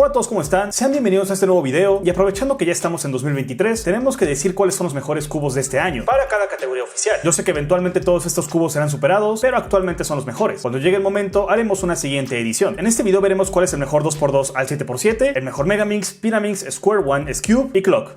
Hola a todos, ¿cómo están? Sean bienvenidos a este nuevo video y aprovechando que ya estamos en 2023, tenemos que decir cuáles son los mejores cubos de este año para cada categoría oficial. Yo sé que eventualmente todos estos cubos serán superados, pero actualmente son los mejores. Cuando llegue el momento, haremos una siguiente edición. En este video veremos cuál es el mejor 2x2 al 7x7, el mejor Megaminx, Pyraminx, Square One, S-Cube y Clock.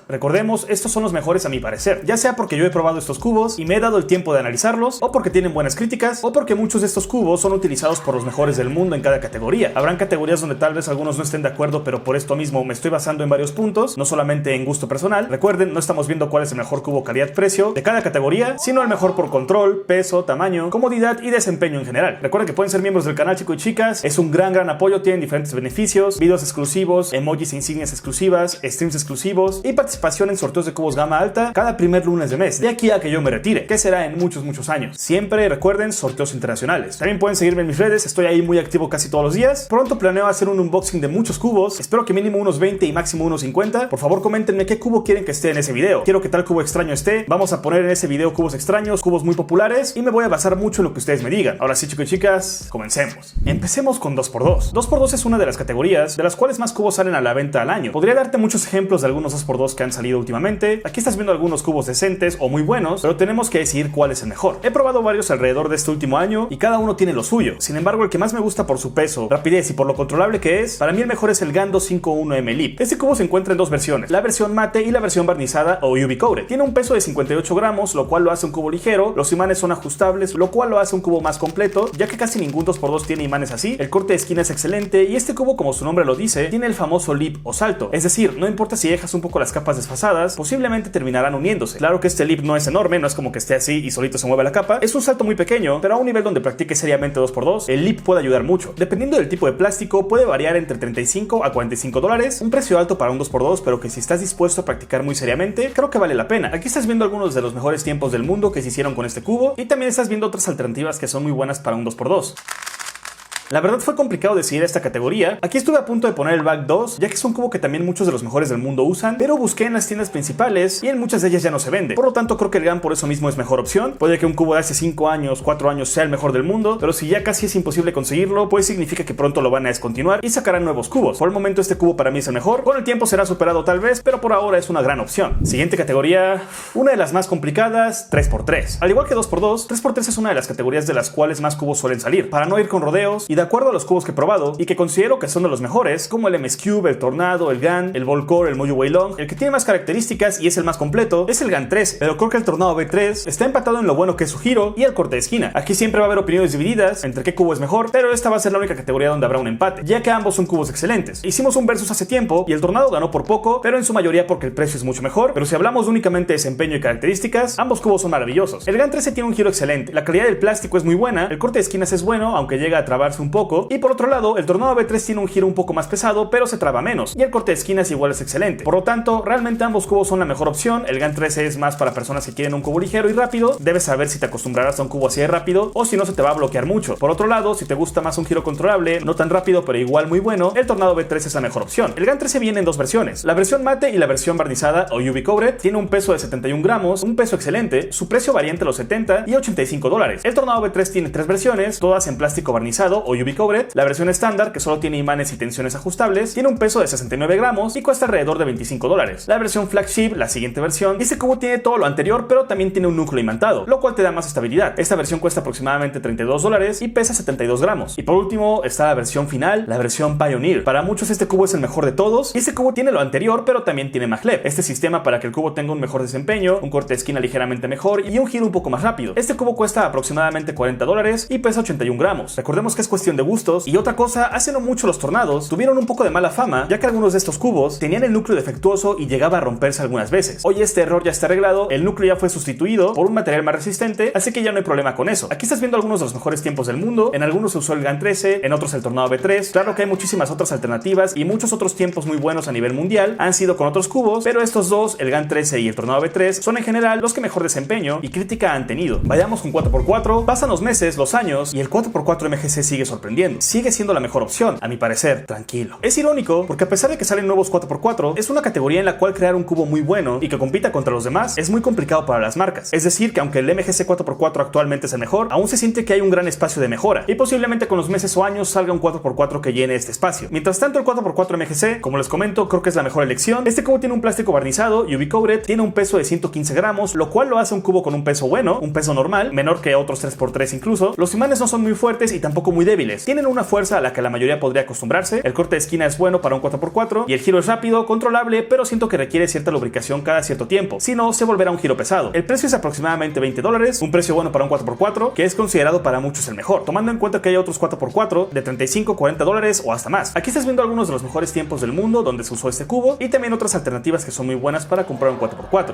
Recordemos, estos son los mejores a mi parecer, ya sea porque yo he probado estos cubos y me he dado el tiempo de analizarlos, o porque tienen buenas críticas, o porque muchos de estos cubos son utilizados por los mejores del mundo en cada categoría. Habrán categorías donde tal vez algunos no estén de acuerdo, pero por esto mismo me estoy basando en varios puntos, no solamente en gusto personal. Recuerden, no estamos viendo cuál es el mejor cubo calidad-precio de cada categoría, sino el mejor por control, peso, tamaño, comodidad y desempeño en general. Recuerden que pueden ser miembros del canal, chicos y chicas, es un gran apoyo, tienen diferentes beneficios, videos exclusivos, emojis e insignias exclusivas, streams exclusivos y participación en sorteos de cubos gama alta cada primer lunes de mes, de aquí a que yo me retire, que será en muchos años. Siempre recuerden, sorteos internacionales. También pueden seguirme en mis redes, estoy ahí muy activo casi todos los días. Pronto planeo hacer un unboxing de muchos cubos, espero que mínimo unos 20 y máximo unos 50. Por favor, coméntenme qué cubo quieren que esté en ese video. Quiero que tal cubo extraño esté. Vamos a poner en ese video cubos extraños, cubos muy populares, y me voy a basar mucho en lo que ustedes me digan. Ahora sí, chicos y chicas, comencemos. Empecemos con 2x2. 2x2 es una de las categorías de las cuales más cubos salen a la venta al año. Podría darte muchos ejemplos de algunos 2x2 que han salido últimamente. Aquí estás viendo algunos cubos decentes o muy buenos, pero tenemos que decidir cuál es el mejor. He probado varios alrededor de este último año y cada uno tiene lo suyo. Sin embargo, el que más me gusta por su peso, rapidez y por lo controlable que es, para mí el mejor es el Gando 51M Lip. Este cubo se encuentra en dos versiones, la versión mate y la versión barnizada o UV coated. Tiene un peso de 58 gramos, lo cual lo hace un cubo ligero. Los imanes son ajustables, lo cual lo hace un cubo más completo, ya que casi ningún 2x2 tiene imanes así. El corte de esquina es excelente y este cubo, como su nombre lo dice, tiene el famoso lip o salto. Es decir, no importa si dejas un poco las capas desfasadas, posiblemente terminarán uniéndose. Claro que este lip no es enorme, no es como que esté así y solito se mueve la capa. Es un salto muy pequeño, pero a un nivel donde practique seriamente 2x2, el lip puede ayudar mucho. Dependiendo del tipo de plástico, puede variar entre 35 a 45 dólares, un precio alto para un 2x2, pero que si estás dispuesto a practicar muy seriamente, creo que vale la pena. Aquí estás viendo algunos de los mejores tiempos del mundo que se hicieron con este cubo, y también estás viendo otras alternativas que son muy buenas para un 2x2. La verdad fue complicado decidir esta categoría. Aquí estuve a punto de poner el Back 2, ya que es un cubo que también muchos de los mejores del mundo usan, pero busqué en las tiendas principales y en muchas de ellas ya no se vende. Por lo tanto, creo que el GAN por eso mismo es mejor opción. Puede que un cubo de hace 5 años, 4 años sea el mejor del mundo, pero si ya casi es imposible conseguirlo, pues significa que pronto lo van a descontinuar y sacarán nuevos cubos. Por el momento este cubo para mí es el mejor. Con el tiempo será superado tal vez, pero por ahora es una gran opción. Siguiente categoría, una de las más complicadas, 3x3. Al igual que 2x2, 3x3 es una de las categorías de las cuales más cubos suelen salir. Para no ir con rodeos, y de acuerdo a los cubos que he probado y que considero que son de los mejores, como el MS-Cube, el Tornado, el GAN, el Volcore, el Mojo Weilong, el que tiene más características y es el más completo es el GAN 3, pero creo que el Tornado V3 está empatado en lo bueno que es su giro y el corte de esquina. Aquí siempre va a haber opiniones divididas entre qué cubo es mejor, pero esta va a ser la única categoría donde habrá un empate, ya que ambos son cubos excelentes. Hicimos un versus hace tiempo y el Tornado ganó por poco, pero en su mayoría porque el precio es mucho mejor, pero si hablamos únicamente de desempeño y características, ambos cubos son maravillosos. El GAN 13 tiene un giro excelente, la calidad del plástico es muy buena, el corte de esquinas es bueno, aunque llega a trabarse un poco, y por otro lado, el Tornado V3 tiene un giro un poco más pesado, pero se traba menos, y el corte de esquinas igual es excelente. Por lo tanto, realmente ambos cubos son la mejor opción. El GAN 13 es más para personas que quieren un cubo ligero y rápido. Debes saber si te acostumbrarás a un cubo así de rápido, o si no se te va a bloquear mucho. Por otro lado, si te gusta más un giro controlable, no tan rápido, pero igual muy bueno, el Tornado V3 es la mejor opción. El GAN 13 viene en dos versiones, la versión mate y la versión barnizada o UV coated. Tiene un peso de 71 gramos, un peso excelente, su precio varía entre los 70 y 85 dólares. El Tornado V3 tiene tres versiones, todas en plástico barnizado o UV coated. La versión estándar, que solo tiene imanes y tensiones ajustables, tiene un peso de 69 gramos y cuesta alrededor de 25 dólares. La versión flagship, la siguiente versión, este cubo tiene todo lo anterior, pero también tiene un núcleo imantado, lo cual te da más estabilidad. Esta versión cuesta aproximadamente 32 dólares y pesa 72 gramos. Y por último está la versión final, la versión Pioneer. Para muchos este cubo es el mejor de todos, y este cubo tiene lo anterior, pero también tiene maglev, este sistema para que el cubo tenga un mejor desempeño, un corte de esquina ligeramente mejor y un giro un poco más rápido. Este cubo cuesta aproximadamente 40 dólares y pesa 81 gramos. Recordemos que es cuestión de gustos. Y otra cosa, hace no mucho los Tornados tuvieron un poco de mala fama, ya que algunos de estos cubos tenían el núcleo defectuoso y llegaba a romperse algunas veces. Hoy este error ya está arreglado, el núcleo ya fue sustituido por un material más resistente, así que ya no hay problema con eso. Aquí estás viendo algunos de los mejores tiempos del mundo, en algunos se usó el GAN 13, en otros el Tornado V3, claro que hay muchísimas otras alternativas y muchos otros tiempos muy buenos a nivel mundial han sido con otros cubos, pero estos dos, el GAN 13 y el Tornado V3, son en general los que mejor desempeño y crítica han tenido. Vayamos con 4x4, pasan los meses, los años y el 4x4 MGC sigue sorprendiendo. Sigue siendo la mejor opción, a mi parecer, tranquilo. Es irónico porque a pesar de que salen nuevos 4x4, es una categoría en la cual crear un cubo muy bueno y que compita contra los demás es muy complicado para las marcas. Es decir, que aunque el MGC 4x4 actualmente es el mejor, aún se siente que hay un gran espacio de mejora y posiblemente con los meses o años salga un 4x4 que llene este espacio. Mientras tanto, el 4x4 MGC, como les comento, creo que es la mejor elección. Este cubo tiene un plástico barnizado UV coated, tiene un peso de 115 gramos, lo cual lo hace un cubo con un peso bueno, un peso normal, menor que otros 3x3 incluso. Los imanes no son muy fuertes y tampoco muy débiles, tienen una fuerza a la que la mayoría podría acostumbrarse. El corte de esquina es bueno para un 4x4 y el giro es rápido, controlable, pero siento que requiere cierta lubricación cada cierto tiempo, si no se volverá un giro pesado. El precio es aproximadamente $20, un precio bueno para un 4x4 que es considerado para muchos el mejor, tomando en cuenta que hay otros 4x4 de $35, $40 o hasta más. Aquí estás viendo algunos de los mejores tiempos del mundo donde se usó este cubo y también otras alternativas que son muy buenas para comprar un 4x4.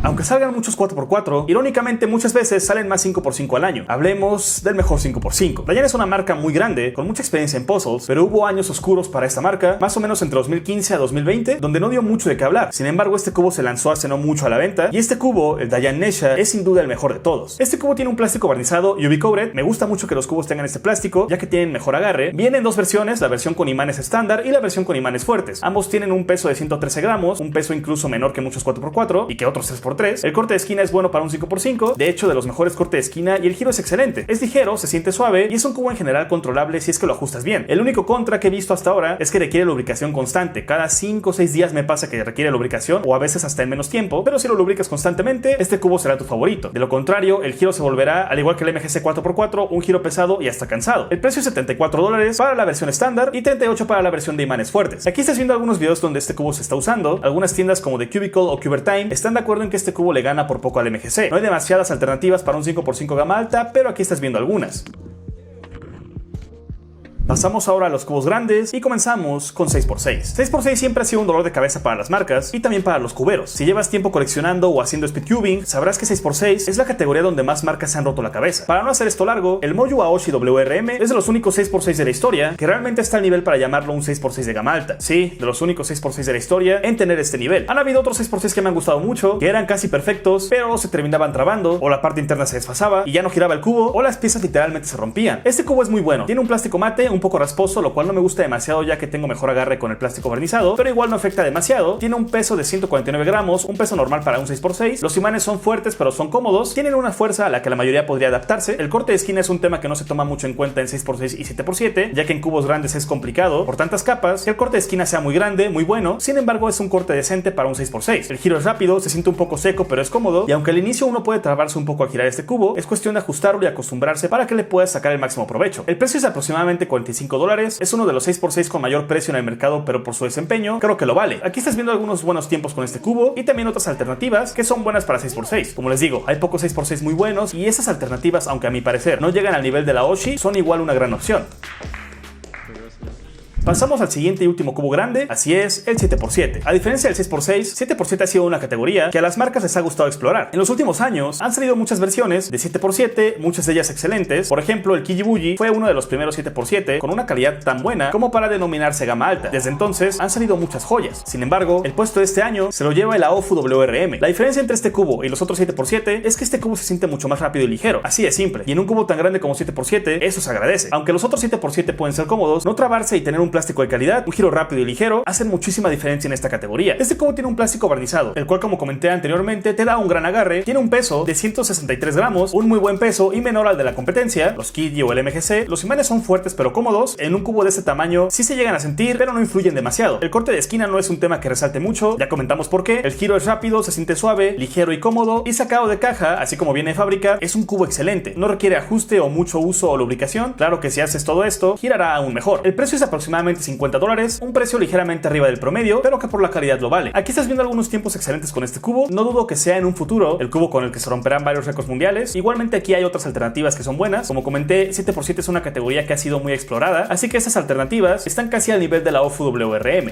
Aunque salgan muchos 4x4, irónicamente muchas veces salen más 5x5 al año. Hablemos del mejor 5x5. Dayan es una marca muy grande, con mucha experiencia en puzzles, pero hubo años oscuros para esta marca, más o menos entre 2015 a 2020, donde no dio mucho de qué hablar. Sin embargo, este cubo se lanzó hace no mucho a la venta, y este cubo, el Dayan Nesha, es sin duda el mejor de todos. Este cubo tiene un plástico barnizado UV coated. Me gusta mucho que los cubos tengan este plástico, ya que tienen mejor agarre. Viene en dos versiones, la versión con imanes estándar y la versión con imanes fuertes. Ambos tienen un peso de 113 gramos, un peso incluso menor que muchos 4x4 y que otros 3x3. El corte de esquina es bueno para un 5x5, de hecho de los mejores cortes de esquina, y el giro es excelente. Es ligero, se siente suave y es un cubo en general controlable si es que lo ajustas bien. El único contra que he visto hasta ahora es que requiere lubricación constante. Cada 5 o 6 días me pasa que requiere lubricación, o a veces hasta en menos tiempo, pero si lo lubricas constantemente, este cubo será tu favorito. De lo contrario, el giro se volverá, al igual que el MGC 4x4, un giro pesado y hasta cansado. El precio es $74 para la versión estándar y $38 para la versión de imanes fuertes. Aquí estás viendo algunos videos donde este cubo se está usando. Algunas tiendas como The Cubicle o Cubertime están de acuerdo en que este cubo le gana por poco al MGC. No hay demasiadas alternativas para un 5x5 gama alta, pero aquí estás viendo algunas. Pasamos ahora a los cubos grandes y comenzamos con 6x6. 6x6 siempre ha sido un dolor de cabeza para las marcas y también para los cuberos. Si llevas tiempo coleccionando o haciendo speedcubing, sabrás que 6x6 es la categoría donde más marcas se han roto la cabeza. Para no hacer esto largo, el Moyu Aoshi WRM es de los únicos 6x6 de la historia que realmente está al nivel para llamarlo un 6x6 de gama alta. Sí, de los únicos 6x6 de la historia en tener este nivel. Han habido otros 6x6 que me han gustado mucho, que eran casi perfectos, pero se terminaban trabando, o la parte interna se desfasaba y ya no giraba el cubo, o las piezas literalmente se rompían. Este cubo es muy bueno, tiene un plástico mate, un poco rasposo, lo cual no me gusta demasiado ya que tengo mejor agarre con el plástico barnizado, pero igual no afecta demasiado. Tiene un peso de 149 gramos, un peso normal para un 6x6. Los imanes son fuertes pero son cómodos, tienen una fuerza a la que la mayoría podría adaptarse. El corte de esquina es un tema que no se toma mucho en cuenta en 6x6 y 7x7, ya que en cubos grandes es complicado por tantas capas que el corte de esquina sea muy grande, muy bueno. Sin embargo, es un corte decente para un 6x6. El giro es rápido, se siente un poco seco pero es cómodo, y aunque al inicio uno puede trabarse un poco al girar este cubo, es cuestión de ajustarlo y acostumbrarse para que le puedas sacar el máximo provecho. El precio es aproximadamente $45, es uno de los 6x6 con mayor precio en el mercado, pero por su desempeño creo que lo vale. Aquí estás viendo algunos buenos tiempos con este cubo y también otras alternativas que son buenas para 6x6. Como les digo, hay pocos 6x6 muy buenos y esas alternativas, aunque a mi parecer no llegan al nivel de la Aoshi, son igual una gran opción. Pasamos al siguiente y último cubo grande, así es, el 7x7. A diferencia del 6x6, 7x7 ha sido una categoría que a las marcas les ha gustado explorar. En los últimos años han salido muchas versiones de 7x7, muchas de ellas excelentes. Por ejemplo, el Kijibuji fue uno de los primeros 7x7 con una calidad tan buena como para denominarse gama alta. Desde entonces han salido muchas joyas. Sin embargo, el puesto de este año se lo lleva el Aofu WRM. La diferencia entre este cubo y los otros 7x7 es que este cubo se siente mucho más rápido y ligero. Así de simple. Y en un cubo tan grande como 7x7, eso se agradece. Aunque los otros 7x7 pueden ser cómodos, no trabarse y tener un plástico de calidad, un giro rápido y ligero, hacen muchísima diferencia en esta categoría. Este cubo tiene un plástico barnizado, el cual, como comenté anteriormente, te da un gran agarre, tiene un peso de 163 gramos, un muy buen peso y menor al de la competencia, los Kidji o el MGC. Los imanes son fuertes pero cómodos. En un cubo de este tamaño sí se llegan a sentir, pero no influyen demasiado. El corte de esquina no es un tema que resalte mucho, ya comentamos por qué. El giro es rápido, se siente suave, ligero y cómodo, y sacado de caja, así como viene de fábrica, es un cubo excelente. No requiere ajuste o mucho uso o lubricación. Claro que si haces todo esto, girará aún mejor. El precio es aproximadamente $50, un precio ligeramente arriba del promedio, pero que por la calidad lo vale. Aquí estás viendo algunos tiempos excelentes con este cubo. No dudo que sea en un futuro el cubo con el que se romperán varios récords mundiales. Igualmente aquí hay otras alternativas que son buenas. Como comenté, 7x7 es una categoría que ha sido muy explorada, así que estas alternativas están casi al nivel de la Aofu WRM.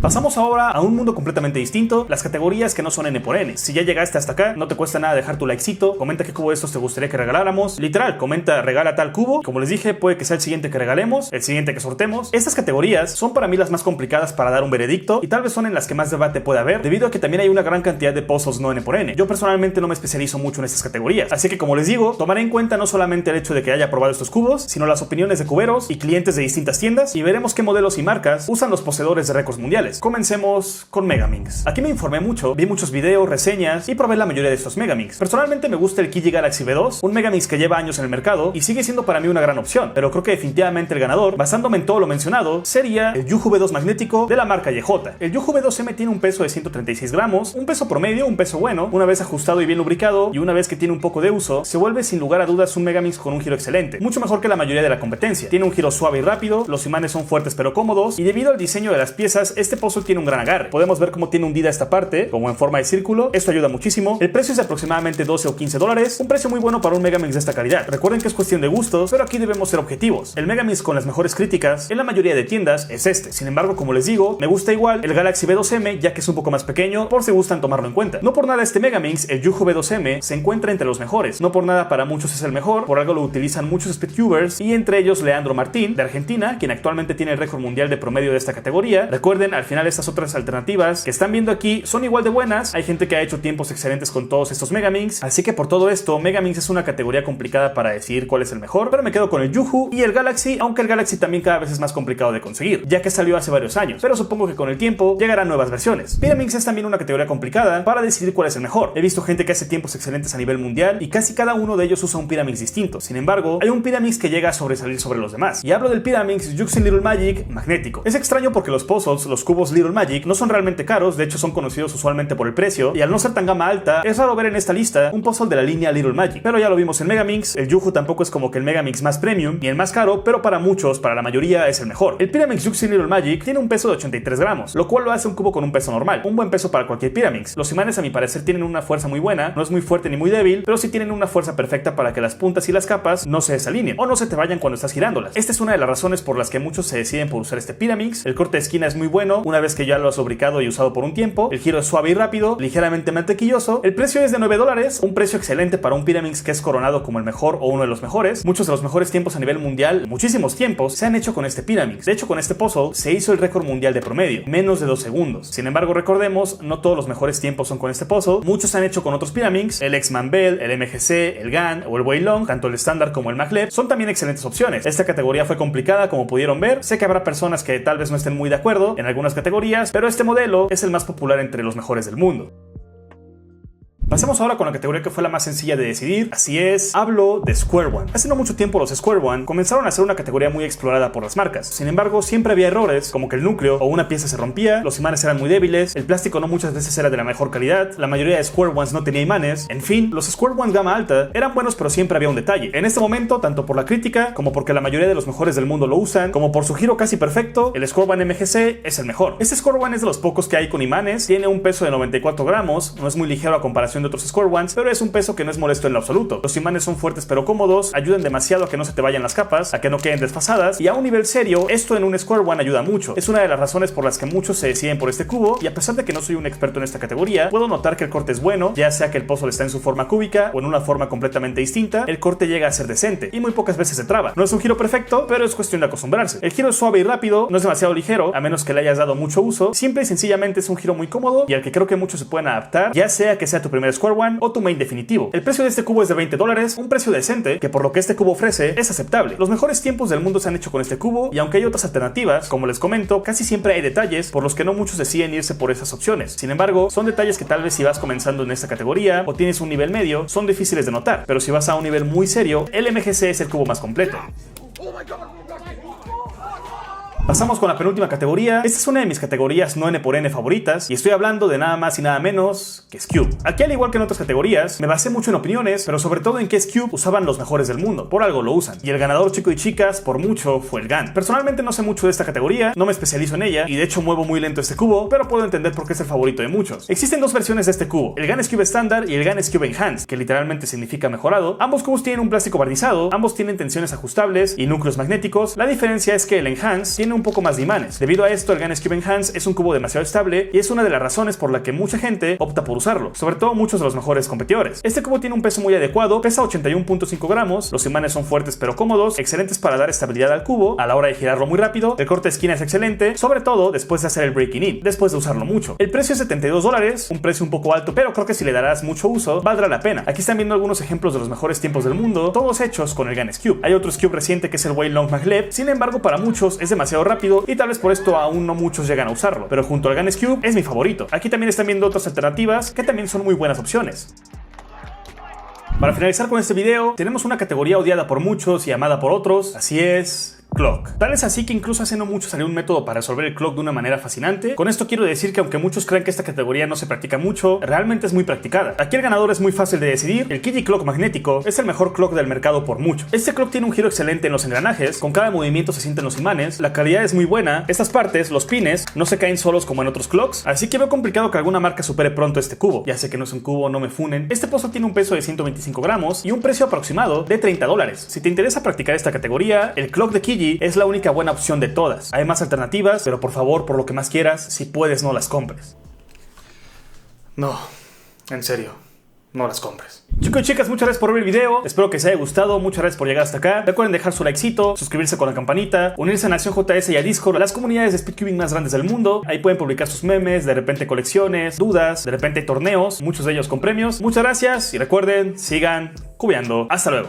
Pasamos ahora a un mundo completamente distinto, las categorías que no son N por N. Si ya llegaste hasta acá, no te cuesta nada dejar tu likecito, comenta qué cubo de estos te gustaría que regaláramos, literal, comenta regala tal cubo, como les dije, puede que sea el siguiente que regalemos, el siguiente que sortemos. Estas categorías son para mí las más complicadas para dar un veredicto y tal vez son en las que más debate puede haber, debido a que también hay una gran cantidad de puzzles no N por N. Yo personalmente no me especializo mucho en estas categorías, así que como les digo, tomaré en cuenta no solamente el hecho de que haya probado estos cubos, sino las opiniones de cuberos y clientes de distintas tiendas y veremos qué modelos y marcas usan los poseedores de récords mundiales. Comencemos con Megaminx. Aquí me informé mucho, vi muchos videos, reseñas y probé la mayoría de estos Megaminx. Personalmente me gusta el Kiji Galaxy V2, un Megaminx que lleva años en el mercado y sigue siendo para mí una gran opción, pero creo que definitivamente el ganador, basándome en todo lo mencionado, sería el Yuhu V2 magnético de la marca YJ. El Yuhu V2M tiene un peso de 136 gramos, un peso promedio, un peso bueno, una vez ajustado y bien lubricado y una vez que tiene un poco de uso, se vuelve sin lugar a dudas un Megaminx con un giro excelente, mucho mejor que la mayoría de la competencia. Tiene un giro suave y rápido, los imanes son fuertes pero cómodos y debido al diseño de las piezas, este puzzle tiene un gran agarre. Podemos ver cómo tiene hundida esta parte, como en forma de círculo, esto ayuda muchísimo. El precio es de aproximadamente 12 o 15 dólares, un precio muy bueno para un Megaminx de esta calidad. Recuerden que es cuestión de gustos, pero aquí debemos ser objetivos. El Megaminx con las mejores críticas en la mayoría de tiendas es este. Sin embargo, como les digo, me gusta igual el Galaxy V2M, ya que es un poco más pequeño, por si gustan tomarlo en cuenta. No por nada este Megaminx, el Yuhu V2M, se encuentra entre los mejores. No por nada para muchos es el mejor, por algo lo utilizan muchos speedtubers y entre ellos Leandro Martín, de Argentina, quien actualmente tiene el récord mundial de promedio de esta categoría. Recuerden, al final estas otras alternativas que están viendo aquí son igual de buenas. Hay gente que ha hecho tiempos excelentes con todos estos Megaminx, así que por todo esto, Megaminx es una categoría complicada para decidir cuál es el mejor, pero me quedo con el Yuhu y el Galaxy, aunque el Galaxy también cada vez es más complicado de conseguir, ya que salió hace varios años, pero supongo que con el tiempo llegarán nuevas versiones. Pyraminx es también una categoría complicada para decidir cuál es el mejor. He visto gente que hace tiempos excelentes a nivel mundial y casi cada uno de ellos usa un Pyraminx distinto. Sin embargo, hay un Pyraminx que llega a sobresalir sobre los demás, y hablo del Pyraminx Yuxin Little Magic magnético. Es extraño porque los puzzles, los cubos Little Magic, no son realmente caros, de hecho son conocidos usualmente por el precio, y al no ser tan gama alta, es raro ver en esta lista un puzzle de la línea Little Magic, pero ya lo vimos en Megaminx. El Yuhu tampoco es como que el Megaminx más premium ni el más caro, pero para muchos, para la mayoría, es el mejor. El Pyraminx Yuxin Little Magic tiene un peso de 83 gramos, lo cual lo hace un cubo con un peso normal, un buen peso para cualquier Pyraminx. Los imanes a mi parecer tienen una fuerza muy buena, no es muy fuerte ni muy débil, pero sí tienen una fuerza perfecta para que las puntas y las capas no se desalineen o no se te vayan cuando estás girándolas. Esta es una de las razones por las que muchos se deciden por usar este Pyraminx. El corte de esquina es muy bueno una vez que ya lo has lubricado y usado por un tiempo, el giro es suave y rápido, ligeramente mantequilloso, el precio es de 9 dólares, un precio excelente para un Pyraminx que es coronado como el mejor o uno de los mejores. Muchos de los mejores tiempos a nivel mundial, muchísimos tiempos, se han hecho con este Pyraminx. De hecho, con este puzzle se hizo el récord mundial de promedio, menos de 2 segundos. Sin embargo, recordemos, no todos los mejores tiempos son con este puzzle, muchos se han hecho con otros Pyraminx, el X-Man Bell, el MGC, el GAN o el Weilong, tanto el estándar como el maglev, son también excelentes opciones. Esta categoría fue complicada, como pudieron ver, sé que habrá personas que tal vez no estén muy de acuerdo en algunas categorías, pero este modelo es el más popular entre los mejores del mundo. Pasemos ahora con la categoría que fue la más sencilla de decidir, así es, hablo de Square One. Hace no mucho tiempo los Square One comenzaron a ser una categoría muy explorada por las marcas. Sin embargo, siempre había errores, como que el núcleo o una pieza se rompía, los imanes eran muy débiles, el plástico no muchas veces era de la mejor calidad, la mayoría de Square Ones no tenía imanes, en fin, los Square One gama alta eran buenos pero siempre había un detalle. En este momento, tanto por la crítica, como porque la mayoría de los mejores del mundo lo usan, como por su giro casi perfecto, el Square One MGC es el mejor. Este Square One es de los pocos que hay con imanes, tiene un peso de 94 gramos, no es muy ligero a comparación de otros Square Ones, pero es un peso que no es molesto en lo absoluto. Los imanes son fuertes pero cómodos, ayudan demasiado a que no se te vayan las capas, a que no queden desfasadas, y a un nivel serio, esto en un Square One ayuda mucho. Es una de las razones por las que muchos se deciden por este cubo, y a pesar de que no soy un experto en esta categoría, puedo notar que el corte es bueno, ya sea que el puzzle está en su forma cúbica o en una forma completamente distinta, el corte llega a ser decente, y muy pocas veces se traba. No es un giro perfecto, pero es cuestión de acostumbrarse. El giro es suave y rápido, no es demasiado ligero, a menos que le hayas dado mucho uso, simple y sencillamente es un giro muy cómodo, y al que creo que muchos se pueden adaptar, ya sea que sea tu primer Square One o tu main definitivo. El precio de este cubo es de 20 dólares, un precio decente, que por lo que este cubo ofrece, es aceptable. Los mejores tiempos del mundo se han hecho con este cubo, y aunque hay otras alternativas, como les comento, casi siempre hay detalles por los que no muchos deciden irse por esas opciones. Sin embargo, son detalles que tal vez si vas comenzando en esta categoría, o tienes un nivel medio, son difíciles de notar, pero si vas a un nivel muy serio, el MGC es el cubo más completo. Pasamos con la penúltima categoría. Esta es una de mis categorías no N por N favoritas, y estoy hablando de nada más y nada menos que S-Cube. Aquí, al igual que en otras categorías, me basé mucho en opiniones, pero sobre todo en que S-Cube usaban los mejores del mundo, por algo lo usan, y el ganador, chico y chicas, por mucho fue el GAN. Personalmente no sé mucho de esta categoría, no me especializo en ella, y de hecho muevo muy lento este cubo, pero puedo entender por qué es el favorito de muchos. Existen dos versiones de este cubo, el GAN S-Cube estándar y el GAN S-Cube Enhanced, que literalmente significa mejorado. Ambos cubos tienen un plástico barnizado, ambos tienen tensiones ajustables y núcleos magnéticos. La diferencia es que el Enhanced tiene un un poco más de imanes. Debido a esto, el GanesCube Enhance es un cubo demasiado estable y es una de las razones por la que mucha gente opta por usarlo, sobre todo muchos de los mejores competidores. Este cubo tiene un peso muy adecuado, pesa 81.5 gramos, los imanes son fuertes pero cómodos, excelentes para dar estabilidad al cubo a la hora de girarlo muy rápido, el corte de esquina es excelente, sobre todo después de hacer el breaking in, después de usarlo mucho. El precio es $72, un precio un poco alto, pero creo que si le darás mucho uso, valdrá la pena. Aquí están viendo algunos ejemplos de los mejores tiempos del mundo, todos hechos con el GanesCube. Hay otro Cube reciente que es el Wei Long Maglev, sin embargo para muchos es demasiado rápido y tal vez por esto aún no muchos llegan a usarlo, pero junto al GanesCube es mi favorito. Aquí también están viendo otras alternativas que también son muy buenas opciones. Para finalizar con este video, tenemos una categoría odiada por muchos y amada por otros, así es... Clock. Tal es así que incluso hace no mucho salió un método para resolver el clock de una manera fascinante. Con esto quiero decir que aunque muchos crean que esta categoría no se practica mucho, realmente es muy practicada. Aquí el ganador es muy fácil de decidir. El Kiji Clock magnético es el mejor clock del mercado por mucho. Este clock tiene un giro excelente en los engranajes, con cada movimiento se sienten los imanes, la calidad es muy buena, estas partes, los pines, no se caen solos como en otros clocks, así que veo complicado que alguna marca supere pronto este cubo. Ya sé que no es un cubo, no me funen. Este pozo tiene un peso de 125 gramos y un precio aproximado de $30. Si te interesa practicar esta categoría, el clock de Kiji es la única buena opción de todas. Hay más alternativas, pero por favor, por lo que más quieras, si puedes, no las compres. No, en serio, no las compres. Chicos y chicas, muchas gracias por ver el video. Espero que les haya gustado. Muchas gracias por llegar hasta acá. Recuerden dejar su likecito, suscribirse con la campanita, unirse a Nación JS y a Discord, las comunidades de speedcubing más grandes del mundo. Ahí pueden publicar sus memes, de repente colecciones, dudas, de repente torneos, muchos de ellos con premios. Muchas gracias y recuerden, sigan cubeando. Hasta luego.